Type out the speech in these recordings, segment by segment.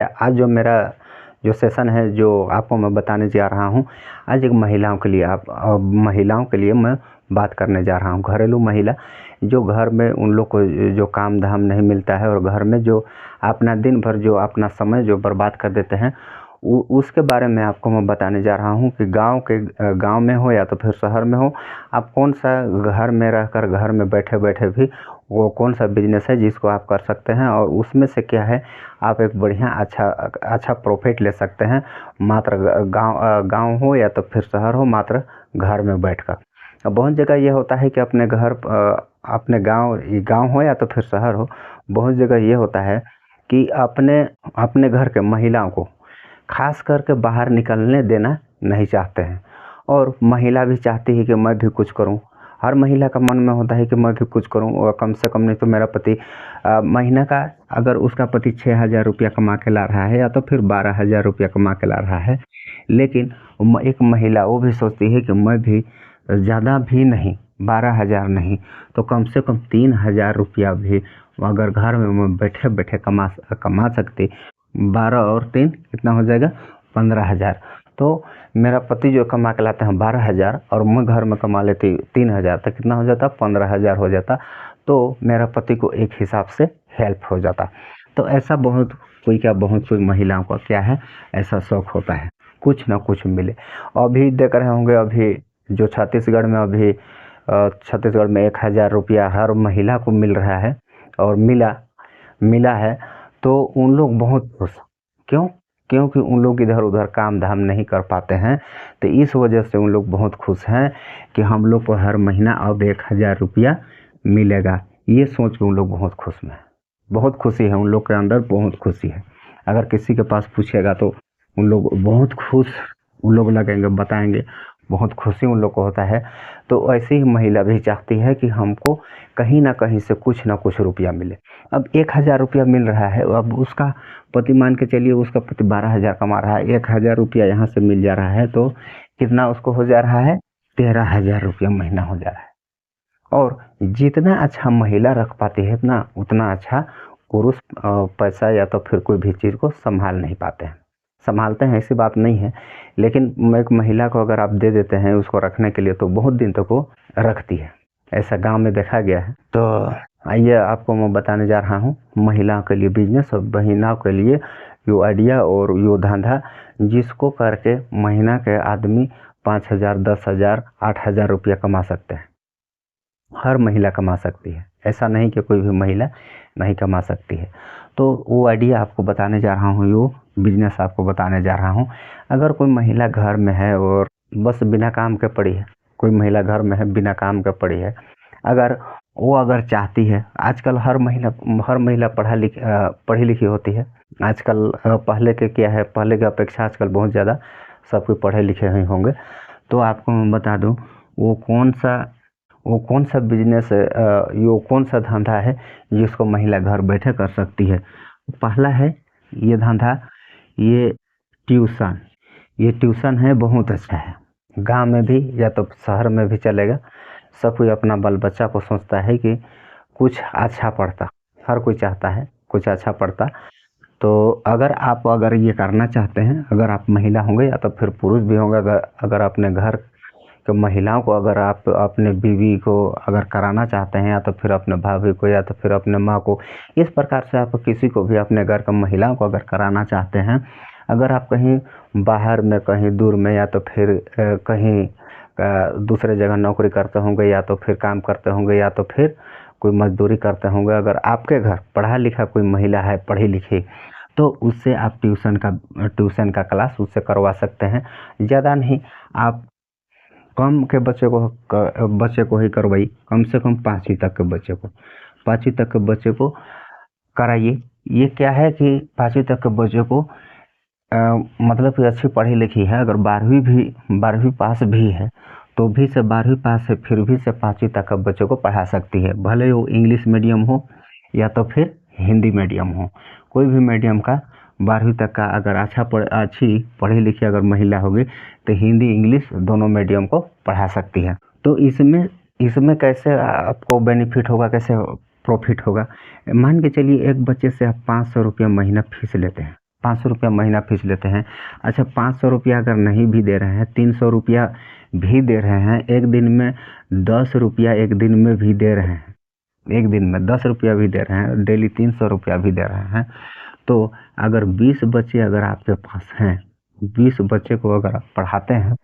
आज जो मेरा जो सेशन है, जो आपको मैं बताने जा रहा हूँ, आज एक महिलाओं के लिए महिलाओं के लिए मैं बात करने जा रहा हूँ। घरेलू महिला जो घर में उन लोग को जो काम धाम नहीं मिलता है और घर में जो अपना दिन भर जो अपना समय जो बर्बाद कर देते हैं, उसके बारे में आपको मैं बताने जा रहा हूँ कि गांव में हो या तो फिर शहर में हो, आप कौन सा घर में रहकर घर में बैठे बैठे भी वो कौन सा बिजनेस है जिसको आप कर सकते हैं और उसमें से क्या है आप एक बढ़िया अच्छा प्रॉफिट ले सकते हैं, मात्र गांव हो या तो फिर शहर हो, मात्र घर में बैठकर। अब बहुत जगह ये होता है कि अपने गांव हो या तो फिर शहर हो, बहुत जगह ये होता है कि अपने घर के महिलाओं को खास करके बाहर निकलने देना नहीं चाहते हैं। और महिला भी चाहती है कि मैं भी कुछ करूं। हर महिला का मन में होता है कि मैं भी कुछ करूं और कम से कम नहीं तो मेरा पति महीने का, अगर उसका पति 6,000 रुपया कमा के ला रहा है या तो फिर 12,000 रुपया कमा के ला रहा है, लेकिन एक महिला वो भी सोचती है कि मैं भी ज़्यादा भी नहीं, 12,000 नहीं तो कम से कम 3,000 रुपया भी अगर घर में मैं बैठे बैठे कमा सकती, 12 और 3 कितना हो जाएगा, 15,000। तो मेरा पति जो कमा के लाते हैं 12,000 और मैं घर में कमा लेती 3,000, तो कितना हो जाता, 15,000 हो जाता। तो मेरा पति को एक हिसाब से हेल्प हो जाता। तो ऐसा बहुत कोई महिलाओं का क्या है, ऐसा शौक होता है कुछ ना कुछ मिले। अभी देख रहे होंगे, अभी जो छत्तीसगढ़ में 1,000 रुपया हर महिला को मिल रहा है और मिला है, तो उन लोग बहुत खुश। क्यों? क्योंकि उन लोग इधर उधर काम धाम नहीं कर पाते हैं, तो इस वजह से उन लोग बहुत खुश हैं कि हम लोग को हर महीना अब 1,000 रुपया मिलेगा। ये सोच के उन लोग बहुत खुश में, बहुत खुशी है उन लोग के अंदर, बहुत खुशी है। अगर किसी के पास पूछेगा तो उन लोग बहुत खुश उन लोग लगेंगे, बताएंगे, बहुत खुशी उन लोग को होता है। तो ऐसे ही महिला भी चाहती है कि हमको कहीं ना कहीं से कुछ ना कुछ रुपया मिले। अब 1,000 रुपया मिल रहा है, अब उसका पति, मान के चलिए उसका पति 12,000 कमा रहा है, 1,000 रुपया यहाँ से मिल जा रहा है, तो कितना उसको हो जा रहा है, 13,000 रुपया महीना हो जा रहा है। और जितना अच्छा महिला रख पाती है ना, उतना अच्छा पुरुष पैसा या तो फिर कोई भी चीज़ को संभाल नहीं पाते हैं। संभालते हैं ऐसी बात नहीं है, लेकिन एक महिला को अगर आप दे देते हैं उसको रखने के लिए, तो बहुत दिन तक वो रखती है। ऐसा गांव में देखा गया है। तो आइए आपको मैं बताने जा रहा हूँ महिलाओं के लिए बिजनेस और महिलाओं के लिए यो आइडिया और यो धंधा, जिसको करके महीना के आदमी 5,000, 10,000, 8,000 रुपया कमा सकते हैं। हर महिला कमा सकती है, ऐसा नहीं कि कोई भी महिला नहीं कमा सकती है। तो वो आइडिया आपको बताने जा रहा हूँ, यो बिजनेस आपको बताने जा रहा हूँ। अगर कोई महिला घर में है और बस बिना काम के पड़ी है, कोई महिला घर में है बिना काम के पड़ी है, अगर चाहती है, आजकल हर महिला पढ़ी लिखी होती है आजकल। पहले के क्या है, पहले की अपेक्षा आजकल बहुत ज़्यादा सब कोई पढ़े लिखे ही होंगे। तो आपको मैं बता दूँ वो कौन सा बिजनेस है, ये कौन सा धंधा है जिसको महिला घर बैठे कर सकती है। पहला है ये धंधा, ये ट्यूशन है, बहुत अच्छा है। गांव में भी या तो शहर में भी चलेगा। सब कोई अपना बाल बच्चा को सोचता है कि कुछ अच्छा पढ़ता, हर कोई चाहता है कुछ अच्छा पढ़ता। तो अगर ये करना चाहते हैं, अगर आप महिला होंगे या तो फिर पुरुष भी होंगे, अगर अपने घर तो महिलाओं को अगर आप अपने बीवी को अगर कराना चाहते हैं, या तो फिर अपने भाभी को, या तो फिर अपने माँ को, इस प्रकार से आप किसी को भी अपने घर का महिलाओं को अगर कराना चाहते हैं, अगर आप कहीं बाहर में, कहीं दूर में, या तो फिर कहीं दूसरे जगह नौकरी करते होंगे, या तो फिर काम करते होंगे, या तो फिर कोई मजदूरी करते होंगे, अगर आपके घर पढ़ा लिखा कोई महिला है, पढ़ी लिखी, तो उससे आप ट्यूशन का क्लास उससे करवा सकते हैं। ज़्यादा नहीं, आप कम के बच्चे को ही करवाइए, कम से कम 5वीं तक के बच्चे को कराइए। ये क्या है कि 5वीं तक के बच्चे को मतलब कि अच्छी पढ़ी लिखी है, अगर 12वीं पास भी है, तो भी से 12वीं पास है, फिर भी से 5वीं तक के बच्चे को पढ़ा सकती है। भले वो इंग्लिश मीडियम हो या तो फिर हिंदी मीडियम हो, कोई भी मीडियम का 12वीं तक का अगर अच्छी पढ़ी लिखी अगर महिला होगी, तो हिंदी इंग्लिश दोनों मीडियम को पढ़ा सकती है। तो इसमें कैसे आपको बेनिफिट होगा, कैसे प्रॉफिट होगा। मान के चलिए एक बच्चे से आप 500 रुपया महीना फीस लेते हैं, 500 रुपया महीना फीस लेते हैं। अच्छा 500 रुपया अगर नहीं भी दे रहे हैं, 300 रुपया भी दे रहे हैं, एक दिन में 10 रुपया एक दिन में भी दे रहे हैं, एक दिन में 10 रुपया भी दे रहे हैं, डेली 300 रुपया भी दे रहे हैं, तो अगर 20 बच्चे अगर आपके पास हैं, 20 बच्चे को अगर आप पढ़ाते हैं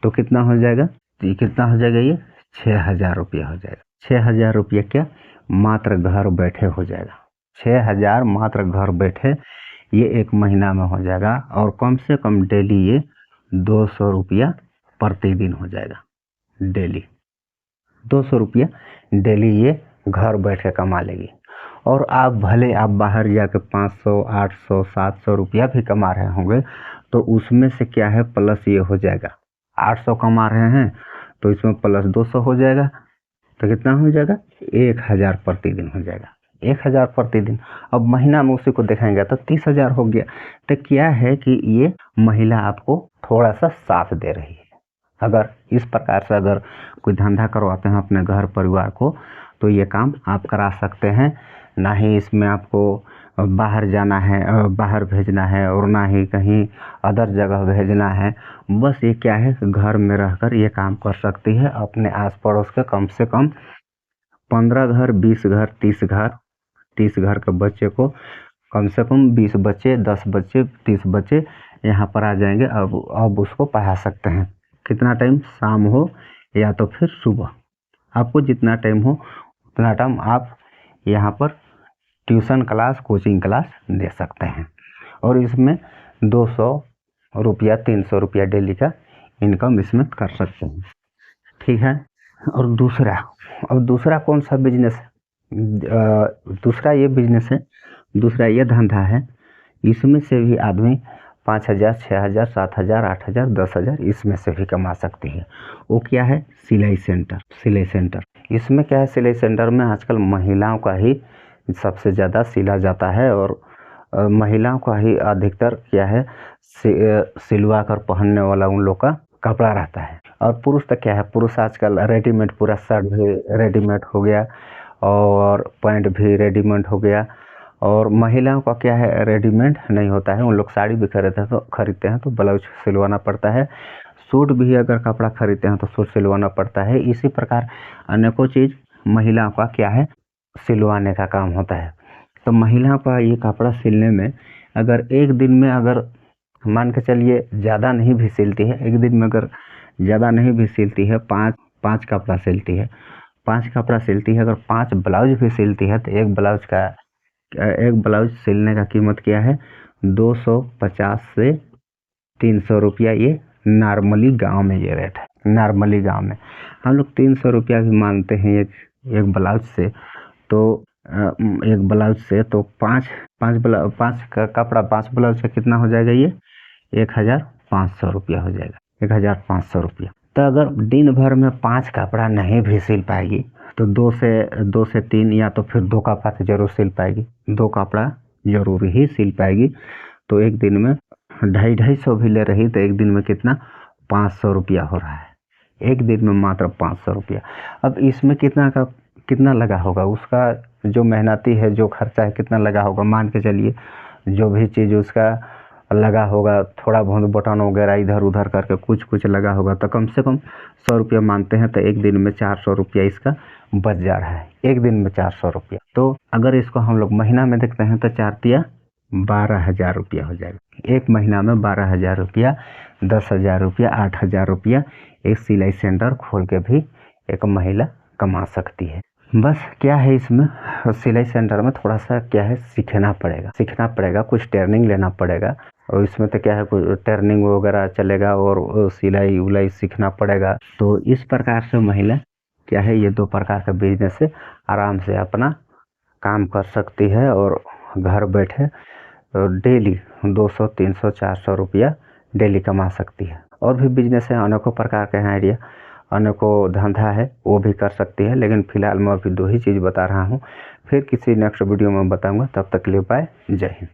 तो कितना हो जाएगा, ये कितना हो जाएगा, ये 6,000 रुपया हो जाएगा। 6,000 रुपया क्या मात्र घर बैठे हो जाएगा, 6,000 मात्र घर बैठे ये एक महीना में हो जाएगा। और कम से कम डेली ये 200 रुपया प्रतिदिन हो जाएगा, डेली 200 रुपया डेली ये घर बैठे कमा लेगी। और आप भले आप बाहर जाकर 500, 800, 700 रुपया भी कमा रहे होंगे तो उसमें से क्या है प्लस ये हो जाएगा, 800 कमा रहे हैं तो इसमें प्लस 200 हो जाएगा, तो कितना हो जाएगा, 1,000 प्रतिदिन हो जाएगा, 1,000 प्रतिदिन। अब महीना में उसी को देखेंगे तो 30,000 हो गया। तो क्या है कि ये महिला आपको थोड़ा सा साथ दे रही है। अगर इस प्रकार से अगर कोई धंधा करवाते हैं अपने घर परिवार को तो ये काम आप करा सकते हैं। ना ही इसमें आपको बाहर जाना है, बाहर भेजना है, और ना ही कहीं अदर जगह भेजना है। बस ये क्या है, घर में रहकर ये काम कर सकती है। अपने आस पड़ोस के कम से कम 15 घर, 20 घर, 30 घर के बच्चे को, कम से कम 20 बच्चे, 10 बच्चे, 30 बच्चे यहाँ पर आ जाएंगे। अब उसको पढ़ा सकते हैं। कितना टाइम, शाम हो या तो फिर सुबह, आपको जितना टाइम हो उतना टाइम आप यहाँ पर ट्यूशन क्लास, कोचिंग क्लास दे सकते हैं। और इसमें 200 रुपया, 300 रुपया डेली का इनकम इसमें कर सकते हैं, ठीक है। और दूसरा कौन सा बिजनेस है, दूसरा ये बिजनेस है, दूसरा ये धंधा है। इसमें से भी आदमी 5,000, 6,000, 7,000, 8,000, 10,000 इसमें से भी कमा सकती है। वो क्या है, सिलाई सेंटर। सिलाई सेंटर, इसमें क्या है, सिलाई सेंटर में आजकल महिलाओं का ही सबसे ज़्यादा सिला जाता है। और महिलाओं का ही अधिकतर क्या है, सिलवा कर पहनने वाला उन लोग का कपड़ा रहता है। और पुरुष तो क्या है, पुरुष आजकल रेडीमेड, पूरा शर्ट भी रेडीमेड हो गया और पैंट भी रेडीमेड हो गया। और महिलाओं का क्या है, रेडीमेड नहीं होता है, उन लोग साड़ी भी खरीदते हैं तो ब्लाउज सिलवाना पड़ता है। सूट भी अगर कपड़ा खरीदते हैं तो सूट सिलवाना पड़ता है। इसी प्रकार अनेकों चीज़ महिलाओं का क्या है, सिलवाने का काम होता है। तो महिलाओं का ये कपड़ा सिलने में अगर एक दिन में, अगर मान के चलिए ज़्यादा नहीं भी सिलती है, एक दिन में अगर ज़्यादा नहीं भी सिलती है, पाँच कपड़ा सिलती है, 5 कपड़ा सिलती है, अगर 5 ब्लाउज भी सिलती है तो एक ब्लाउज सिलने का कीमत क्या है, 250 से 300 रुपया। ये नॉर्मली गांव में ये रेट है। नॉर्मली गांव में हम लोग 300 रुपया भी मानते हैं एक ब्लाउज से। तो एक ब्लाउज से तो 5 का कपड़ा, 5 ब्लाउज का कितना हो जाएगा, ये 1,500 रुपया हो जाएगा, 1,500 रुपया। तो अगर दिन भर में 5 कपड़ा नहीं भी सिल पाएगी तो 2 से 3 या तो फिर 2 कपड़ा तो जरूर सिल पाएगी, 2 कपड़ा जरूर ही सिल पाएगी। तो एक दिन में 250 भी ले रही तो एक दिन में कितना, 500 रुपया हो रहा है, एक दिन में मात्र 500 रुपया। अब इसमें कितना लगा होगा, उसका जो मेहनती है, जो खर्चा है कितना लगा होगा, मान के चलिए जो भी चीज़ उसका लगा होगा, थोड़ा बहुत बटन वगैरह इधर उधर करके कुछ लगा होगा, तो कम से कम 100 रुपया मानते हैं तो एक दिन में 400 रुपया इसका बच जा रहा है, एक दिन में 400 रुपया। तो अगर इसको हम लोग महीना में देखते हैं तो 4 तिया 12,000 रुपया हो जाएगा। एक महीना में 12,000 रुपया, 10,000 रुपया, 8,000 रुपया एक सिलाई सेंटर खोल के भी एक महिला कमा सकती है। बस क्या है, इसमें सिलाई सेंटर में थोड़ा सा क्या है, सीखना पड़ेगा, कुछ ट्रेनिंग लेना पड़ेगा। और इसमें तो क्या है, कुछ ट्रेनिंग वगैरह चलेगा और सिलाई उलाई सीखना पड़ेगा। तो इस प्रकार से महिला क्या है, ये 2 प्रकार का बिजनेस से आराम से अपना काम कर सकती है और घर बैठे डेली 200, 300, 400 रुपया डेली कमा सकती है। और भी बिजनेस है, अनेकों प्रकार के हैं आइडिया, अनेकों धंधा है, वो भी कर सकती है। लेकिन फिलहाल मैं अभी 2 ही चीज़ बता रहा हूँ, फिर किसी नेक्स्ट वीडियो में बताऊँगा। तब तक के लिए बाय, जय हिंद।